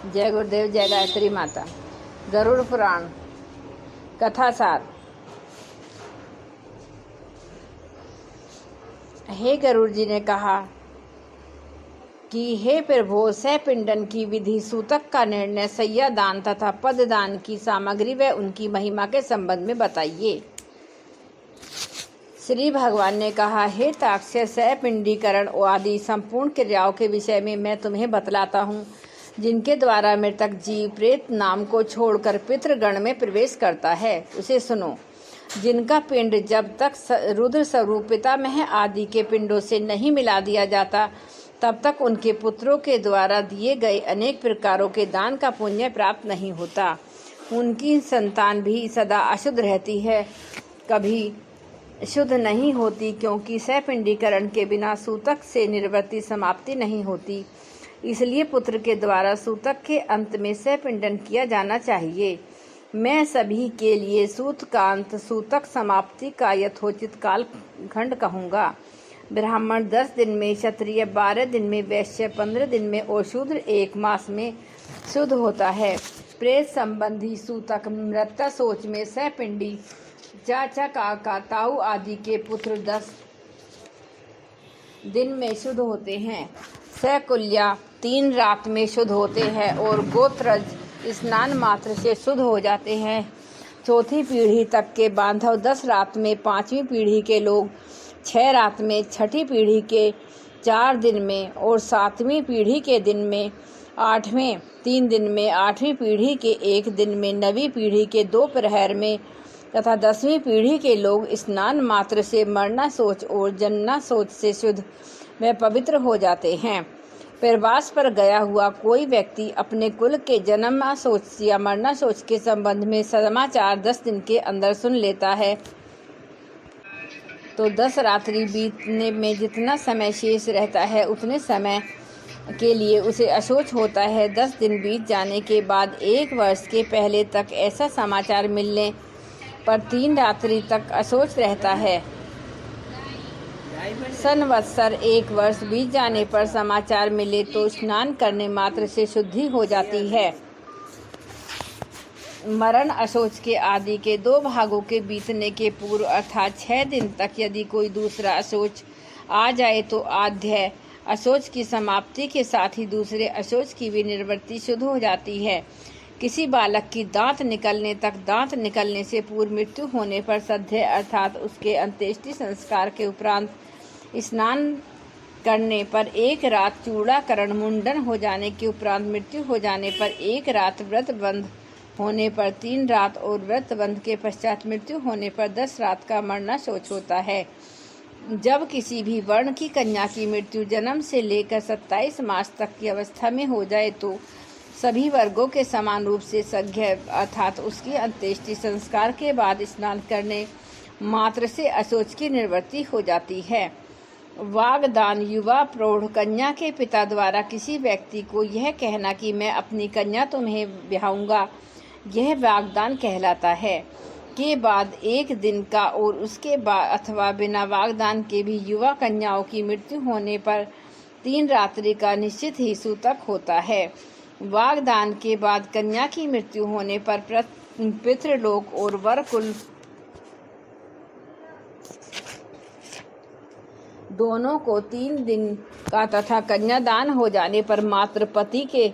जय गुरुदेव, जय गायत्री माता। गरुड़ पुराण कथा सार। हे गरुड़ जी ने कहा कि हे प्रभु, सैपिंडन की विधि, सूतक का निर्णय, सैया दान तथा पददान की सामग्री व उनकी महिमा के संबंध में बताइए। श्री भगवान ने कहा, हे ताक्षय, सैपिंडीकरण आदि संपूर्ण क्रियाओं के विषय में मैं तुम्हें बतलाता हूँ, जिनके द्वारा मृतक जीव प्रेत नाम को छोड़कर पितृगण में प्रवेश करता है, उसे सुनो। जिनका पिंड जब तक रुद्र स्वरूप पितामह आदि के पिंडों से नहीं मिला दिया जाता, तब तक उनके पुत्रों के द्वारा दिए गए अनेक प्रकारों के दान का पुण्य प्राप्त नहीं होता। उनकी संतान भी सदा अशुद्ध रहती है, कभी शुद्ध नहीं होती, क्योंकि सैपिंडीकरण के बिना सूतक से निर्वृत्ति समाप्ति नहीं होती। इसलिए पुत्र के द्वारा सूतक के अंत में सैपिंडन किया जाना चाहिए। मैं सभी के लिए सूतकांत सूतक समाप्ति का यथोचित काल खंड कहूँगा। ब्राह्मण 10 दिन में, क्षत्रिय 12 दिन में, वैश्य 15 दिन में और शूद्र 1 मास में शुद्ध होता है। प्रेत संबंधी सूतक मृत्या सोच में सैपिंडी, चाचा, काका, ताऊ आदि के पुत्र 10 दिन में शुद्ध होते हैं। सैकुल्या 3 रात में शुद्ध होते हैं और गोत्रज स्नान मात्र से शुद्ध हो जाते हैं। चौथी पीढ़ी तक के बांधव 10 रात में, 5वीं पीढ़ी के लोग 6 रात में, 6ठी पीढ़ी के 4 दिन में और 7वीं पीढ़ी के दिन में, 8वें 3 दिन में, 8वीं पीढ़ी के 1 दिन में, 9वीं पीढ़ी के 2 प्रहर में तथा 10वीं पीढ़ी के लोग स्नान मात्र से मरना शौच और जनना शौच से शुद्ध व पवित्र हो जाते हैं। प्रवास पर गया हुआ कोई व्यक्ति अपने कुल के जन्म शौच या मरना शौच के संबंध में समाचार 10 दिन के अंदर सुन लेता है, तो 10 रात्रि बीतने में जितना समय शेष रहता है, उतने समय के लिए उसे अशौच होता है। 10 दिन बीत जाने के बाद 1 वर्ष के पहले तक ऐसा समाचार मिलने पर 3 रात्रि तक अशौच रहता है। संवत्सर 1 वर्ष बीत जाने पर समाचार मिले तो स्नान करने मात्र से शुद्धि हो जाती है। मरण अशौच के आदि के 2 भागों के बीतने के पूर्व अर्थात 6 दिन तक यदि कोई दूसरा अशौच आ जाए तो आद्य अशौच की समाप्ति के साथ ही दूसरे अशौच की भी निवृत्ति शुद्ध हो जाती है। किसी बालक की दांत निकलने तक, दांत निकलने से पूर्व मृत्यु होने पर सध्य अर्थात उसके अंत्येष्टि संस्कार के उपरांत स्नान करने पर 1 रात, चूड़ाकरण मुंडन हो जाने के उपरांत मृत्यु हो जाने पर 1 रात, व्रत बंध होने पर 3 रात और व्रत बंध के पश्चात मृत्यु होने पर 10 रात का मरना शौच होता है। जब किसी भी वर्ण की कन्या की मृत्यु जन्म से लेकर 27 मास तक की अवस्था में हो जाए तो सभी वर्गों के समान रूप से सज्ञ अर्थात उसकी अंत्येष्टि संस्कार के बाद स्नान करने मात्र से अशौच की निवृत्ति हो जाती है। वागदान युवा प्रौढ़ कन्या के पिता द्वारा किसी व्यक्ति को यह कहना कि मैं अपनी कन्या तुम्हें ब्याहूंगा, यह वागदान कहलाता है। के बाद 1 दिन का और उसके बाद अथवा बिना वागदान के भी युवा कन्याओं की मृत्यु होने पर 3 रात्रि का निश्चित ही सूतक होता है। वागदान के बाद कन्या की मृत्यु होने पर पितृलोक और वरकुल दोनों को 3 दिन का तथा कन्यादान हो जाने पर मात्र पति के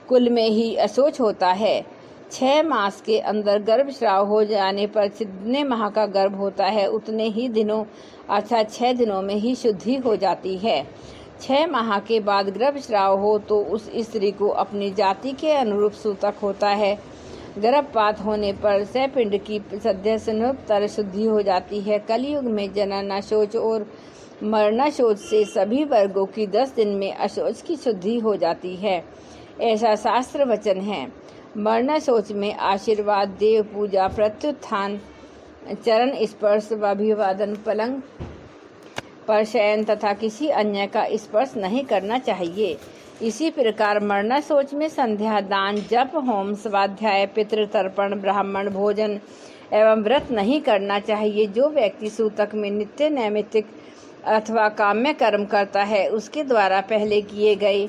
कुल में ही अशौच होता है। 6 मास के अंदर गर्भस्राव हो जाने पर जितने माह का गर्भ होता है उतने ही दिनों अर्थात 6 दिनों में ही शुद्धि हो जाती है। 6 माह के बाद गर्भस्राव हो तो उस स्त्री को अपनी जाति के अनुरूप सूतक होता है। गर्भपात होने पर सैपिंड की सद्य स्नोत्तर शुद्धि हो जाती है। कलयुग में जनना शौच और मरना शौच से सभी वर्गों की 10 दिन में अशौच की शुद्धि हो जाती है, ऐसा शास्त्र वचन है। मरना शौच में आशीर्वाद, देव पूजा, प्रत्युत्थान, चरण स्पर्श, अभिवादन, पलंग पर शयन तथा किसी अन्य का स्पर्श नहीं करना चाहिए। इसी प्रकार मरना शौच में संध्या, दान, जप, होम, स्वाध्याय, पितृतर्पण, ब्राह्मण भोजन एवं व्रत नहीं करना चाहिए। जो व्यक्ति सूतक में नित्य नैमित्तिक अथवा काम्य कर्म करता है, उसके द्वारा पहले किए गए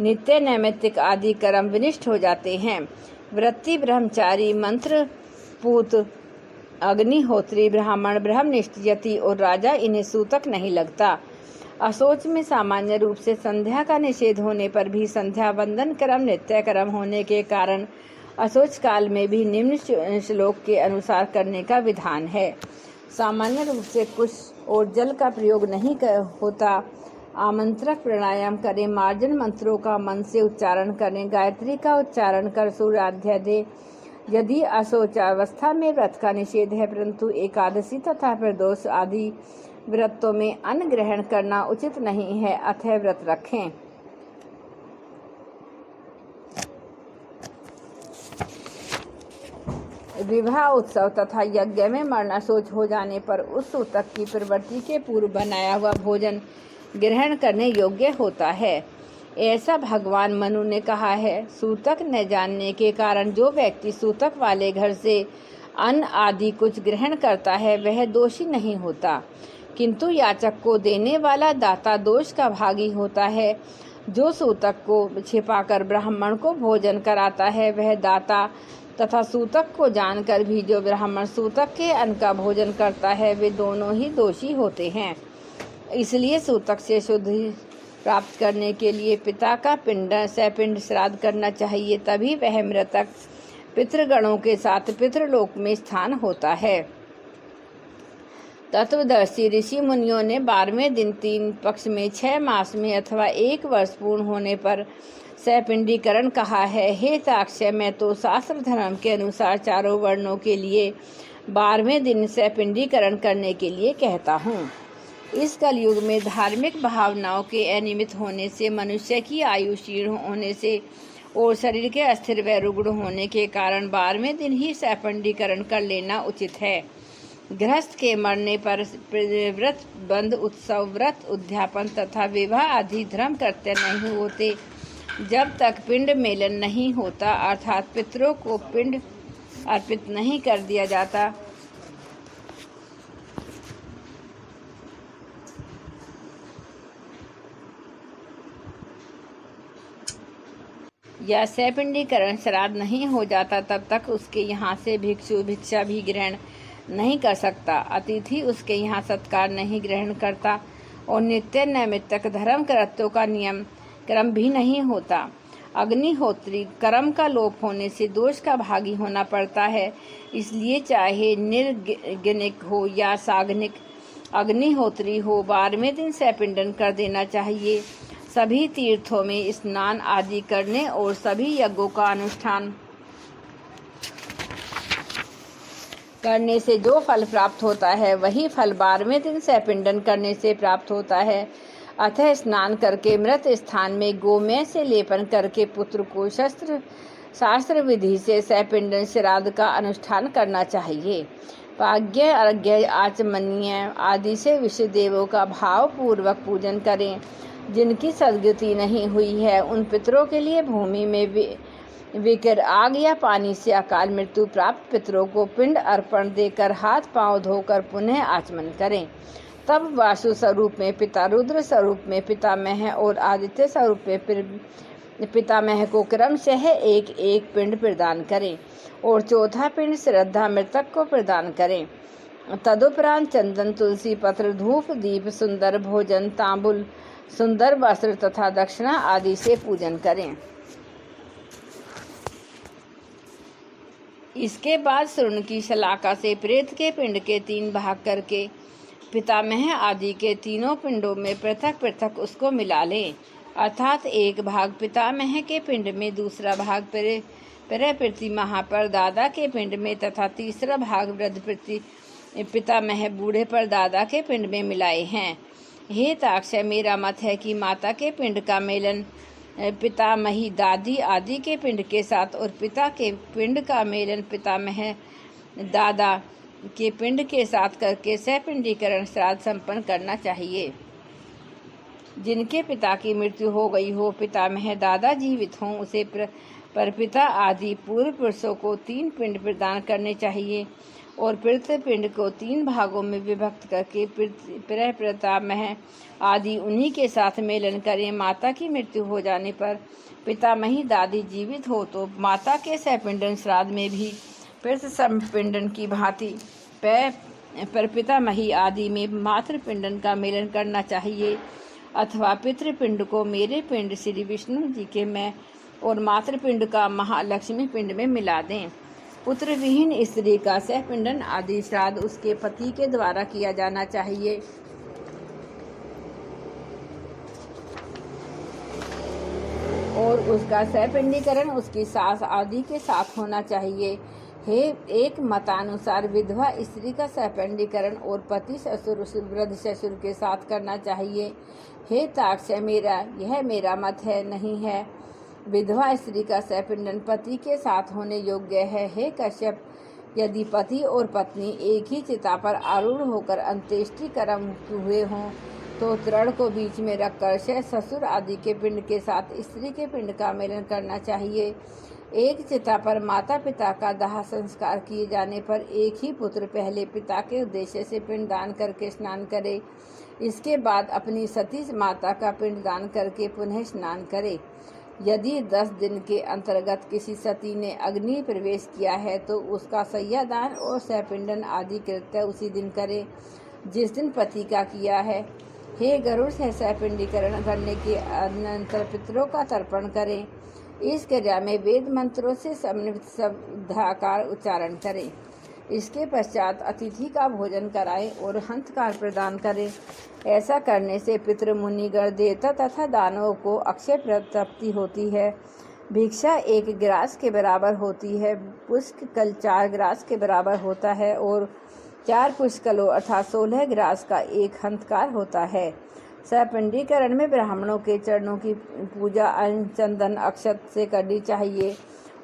नित्य नैमित्तिक आदि कर्म विनिष्ट हो जाते हैं। वृत्ति ब्रह्मचारी, मंत्र पूत, अग्निहोत्री, ब्राह्मण, ब्रह्मनिष्ठ, यति और राजा इन्हें सूतक नहीं लगता। अशौच में सामान्य रूप से संध्या का निषेध होने पर भी संध्या वंदन कर्म नित्य कर्म होने के कारण अशौच काल में भी निम्न श्लोक के अनुसार करने का विधान है। सामान्य रूप से कुश और जल का प्रयोग नहीं होता। आमंत्रक प्राणायाम करें, मार्जन मंत्रों का मन से उच्चारण करें, गायत्री का उच्चारण कर सूर्याध्याय दें। यदि अशौचावस्था में व्रत का निषेध है, परंतु एकादशी तथा प्रदोष आदि व्रतों में अन्न ग्रहण करना उचित नहीं है, अतः व्रत रखें। विवाह उत्सव तथा यज्ञ में मरण शोच हो जाने पर उस सूतक की प्रवृत्ति के पूर्व बनाया हुआ भोजन ग्रहण करने योग्य होता है, ऐसा भगवान मनु ने कहा है। सूतक न जानने के कारण जो व्यक्ति सूतक वाले घर से अन्न आदि कुछ ग्रहण करता है वह दोषी नहीं होता, किंतु याचक को देने वाला दाता दोष का भागी होता है। जो सूतक को छिपाकर ब्राह्मण को भोजन कराता है वह दाता तथा सूतक को जानकर भी जो ब्राह्मण सूतक के अन्न का भोजन करता है वे दोनों ही दोषी होते हैं। इसलिए सूतक से शुद्धि प्राप्त करने के लिए पिता का सपिंड श्राद्ध करना चाहिए, तभी वह मृतक पितृगणों के साथ पितृलोक में स्थान होता है। तत्वदर्शी ऋषि मुनियों ने 12वें दिन 3 पक्ष में 6 मास में अथवा 1 वर्ष पूर्ण होने पर सपिंडीकरण कहा है। हे ताक्षय, मैं तो शास्त्र धर्म के अनुसार चारों वर्णों के लिए 12वें दिन सपिंडीकरण करने के लिए कहता हूँ। इस कलयुग में धार्मिक भावनाओं के अनियमित होने से, मनुष्य की आयु क्षीण होने से और शरीर के अस्थिर व रुग्ण होने के कारण 12वें दिन ही सपिंडीकरण कर लेना उचित है। गृहस्थ के मरने पर व्रत बंध, उत्सव, व्रत उद्यापन तथा विवाह आदि धर्म कृत्य नहीं होते जब तक पिंड मेलन नहीं होता, अर्थात पितरों को पिंड अर्पित नहीं कर दिया जाता। या सपिंडीकरण श्राद्ध नहीं हो जाता, तब तक उसके यहाँ से भिक्षु भिक्षा भी ग्रहण नहीं कर सकता। अतिथि उसके यहाँ सत्कार नहीं ग्रहण करता और नित्य नैमित्तिक धर्म कर्तव्यों का नियम कर्म भी नहीं होता। अग्निहोत्री कर्म का लोप होने से दोष का भागी होना पड़ता है, इसलिए चाहे निर्गनिक हो या साग्निक अग्निहोत्री हो, 12वें दिन सपिंडन कर देना चाहिए। सभी तीर्थों में स्नान आदि करने और सभी यज्ञों का अनुष्ठान करने से जो फल प्राप्त होता है वही फल 12वें दिन सपिंडन करने से प्राप्त होता है। अतः स्नान करके मृत स्थान में गोमय से लेपन करके पुत्र को शास्त्र विधि से सपिंडन श्राद्ध का अनुष्ठान करना चाहिए। पाज्ञ, अर्घ्य, आचमनीय आदि से विष्णु देवों का भाव पूर्वक पूजन करें। जिनकी सद्गति नहीं हुई है उन पितरों के लिए भूमि में विकर आग या पानी से अकाल मृत्यु प्राप्त पितरों को पिंड अर्पण देकर हाथ पांव धोकर पुनः आचमन करें। तब वासु स्वरूप में पिता, रुद्र स्वरूप में पितामह और आदित्य स्वरूप में पितामह को क्रमशः एक एक पिंड प्रदान करें और चौथा पिंड श्रद्धा मृतक को प्रदान करें। तदुपरांत चंदन, तुलसी पत्र, धूप, दीप, सुंदर भोजन, तांबुल, सुंदर वस्त्र तथा दक्षिणा आदि से पूजन करें। इसके बाद स्वर्ण की शलाका से प्रेत के पिंड के 3 भाग करके पितामह आदि के तीनों पिंडों में पृथक पृथक उसको मिला लें, अर्थात एक भाग पितामह के पिंड में, दूसरा भाग पितामह पर दादा के पिंड में तथा तीसरा भाग वृद्ध पितामह बूढ़े पर दादा के पिंड में मिलाए हैं। हे ताक्षय, मेरा मत है कि माता के पिंड का मेलन पितामही दादी आदि के पिंड के साथ और पिता के पिंड का मेलन पितामह दादा के पिंड के साथ करके सपिंडीकरण श्राद्ध संपन्न करना चाहिए। जिनके पिता की मृत्यु हो गई हो, पितामह दादा जीवित हों, उसे परपिता आदि पूर्व पुरुषों को 3 पिंड प्रदान करने चाहिए और पितृपिंड को 3 भागों में विभक्त करके पितामह आदि उन्हीं के साथ मेलन करें। माता की मृत्यु हो जाने पर पितामही दादी जीवित हो तो माता के सहपिंडन श्राद्ध में भी पितृसंपिंडन की भांति पर पितामही आदि में मातृपिंडन का मेलन करना चाहिए, अथवा पितृपिंड को मेरे पिंड श्री विष्णु जी के मैं और मातृपिंड का महालक्ष्मी पिंड में मिला दें। पुत्र विहीन स्त्री का सहपिंडन आदि श्राद्ध उसके पति के द्वारा किया जाना चाहिए। और उसका सहपिंडीकरण उसकी सास आदि के साथ होना चाहिए। हे एक मतानुसार विधवा स्त्री का सहपिंडीकरण और पति ससुर वृद्ध ससुर के साथ करना चाहिए। हे ताक्ष्य यह मेरा मत है, नहीं है। विधवा स्त्री का सहपिंडन पति के साथ होने योग्य है। हे कश्यप, यदि पति और पत्नी एक ही चिता पर आरूढ़ होकर अंत्येष्टि कर्म हुए हों तो तृण को बीच में रखकर ससुर आदि के पिंड के साथ स्त्री के पिंड का मेलन करना चाहिए। एक चिता पर माता पिता का दाह संस्कार किए जाने पर एक ही पुत्र पहले पिता के उद्देश्य से पिंड दान करके स्नान करे, इसके बाद अपनी सती माता का पिंड दान करके पुनः स्नान करे। यदि 10 दिन के अंतर्गत किसी सती ने अग्नि प्रवेश किया है तो उसका सय्यादान और सहपिंडन आदि कृत्य उसी दिन करे जिस दिन पति का किया है। हे गरुड़, सहपिंडीकरण करने के अनंतर पितरों का तर्पण करें। इस क्रिया में वेद मंत्रों से समन्वित शब्दाकार उच्चारण करें। इसके पश्चात अतिथि का भोजन कराएं और हंतकार प्रदान करें। ऐसा करने से पितृ मुनिगण देवता तथा दानवों को अक्षय प्राप्ति होती है। भिक्षा 1 ग्रास के बराबर होती है, पुष्कल 4 ग्रास के बराबर होता है और 4 पुष्कलों अर्थात 16 ग्रास का एक हंतकार होता है। सहपिंडीकरण में ब्राह्मणों के चरणों की पूजा चंदन अक्षत से करनी चाहिए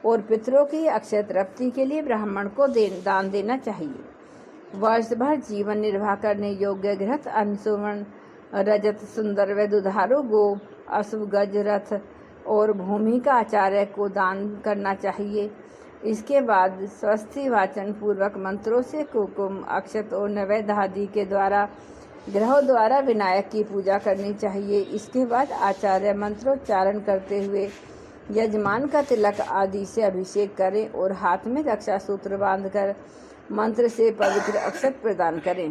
और पितरों की अक्षय तृप्ति के लिए ब्राह्मण को दान देना चाहिए। वर्ष भर जीवन निर्वाह करने योग्य घृत अन्न सुवर्ण रजत सुंदर व दुधारू गो अश्व गज रथ और भूमि का आचार्य को दान करना चाहिए। इसके बाद स्वस्ति वाचन पूर्वक मंत्रों से कुकुम अक्षत और नैवेद्य आदि के द्वारा ग्रहों द्वारा विनायक की पूजा करनी चाहिए। इसके बाद आचार्य मंत्रोच्चारण करते हुए यजमान का तिलक आदि से अभिषेक करें और हाथ में रक्षा सूत्र बांधकर मंत्र से पवित्र अक्षत प्रदान करें।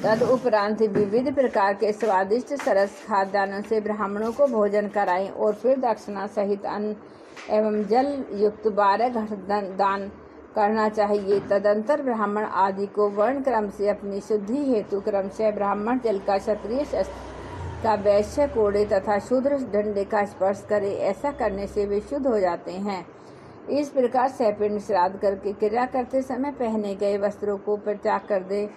तद उपरांत विविध प्रकार के स्वादिष्ट सरस खाद्यान्नों से ब्राह्मणों को भोजन कराएं और फिर दक्षिणा सहित अन्न एवं जल युक्त 12 घट दान करना चाहिए। तदंतर ब्राह्मण आदि को वर्ण क्रम से अपनी शुद्धि हेतु क्रमशः ब्राह्मण जल का, क्षत्रिय शस्त्र का, वैश्य कोड़े तथा शूद्र डंडे का स्पर्श करे। ऐसा करने से वे शुद्ध हो जाते हैं। इस प्रकार सहपिंड श्राद्ध करके क्रिया करते समय पहने गए वस्त्रों को परित्याग कर दे।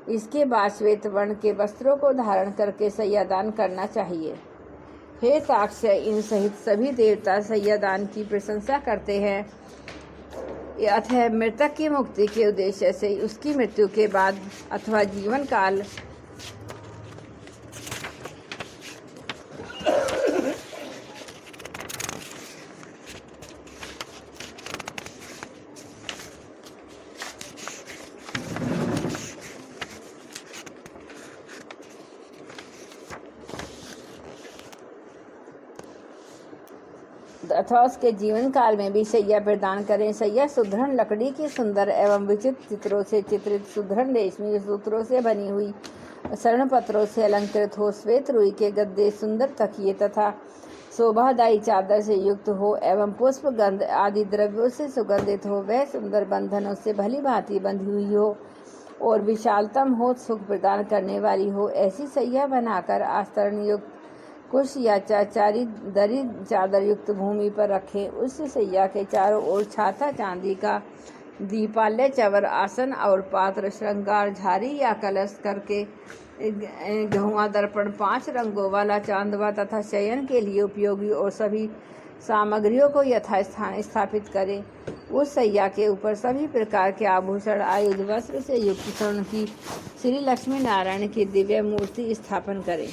इसके बाद श्वेत वर्ण के वस्त्रों को धारण करके सय्यादान करना चाहिए। हे ताक्ष्य, इन सहित सभी देवता सय्यादान की प्रशंसा करते हैं। अतः मृतक की मुक्ति के उद्देश्य से उसकी मृत्यु के बाद अथवा जीवन काल अथवा उसके जीवन काल में भी शैया प्रदान करें। शैया सुदृढ़ लकड़ी की सुंदर एवं विचित्र चित्रों से चित्रित सुदृढ़ रेशमी सूत्रों से बनी हुई, स्वर्ण पत्रों से अलंकृत हो, श्वेत रुई के गद्दे, सुंदर तकिए तथा शोभादायी चादर से युक्त हो एवं पुष्प गंध आदि द्रव्यों से सुगंधित हो। वह सुंदर बंधनों से भली भांति बंधी हुई हो और विशालतम हो, सुख प्रदान करने वाली हो। ऐसी शैया बनाकर आस्तरण युक्त कुश या चाचारी दरी चादर युक्त भूमि पर रखें। उस शैया के चारों ओर छाता चांदी का दीपालय, चवर, आसन और पात्र, श्रृंगार, झारी या कलश करके गहुआ दर्पण, 5 रंगों वाला चांदवा तथा शयन के लिए उपयोगी और सभी सामग्रियों को यथास्थान स्थापित करें। उस शैया के ऊपर सभी प्रकार के आभूषण, आयुध, वस्त्र से युक्त स्वर्ण की श्री लक्ष्मी नारायण की दिव्य मूर्ति स्थापन करें।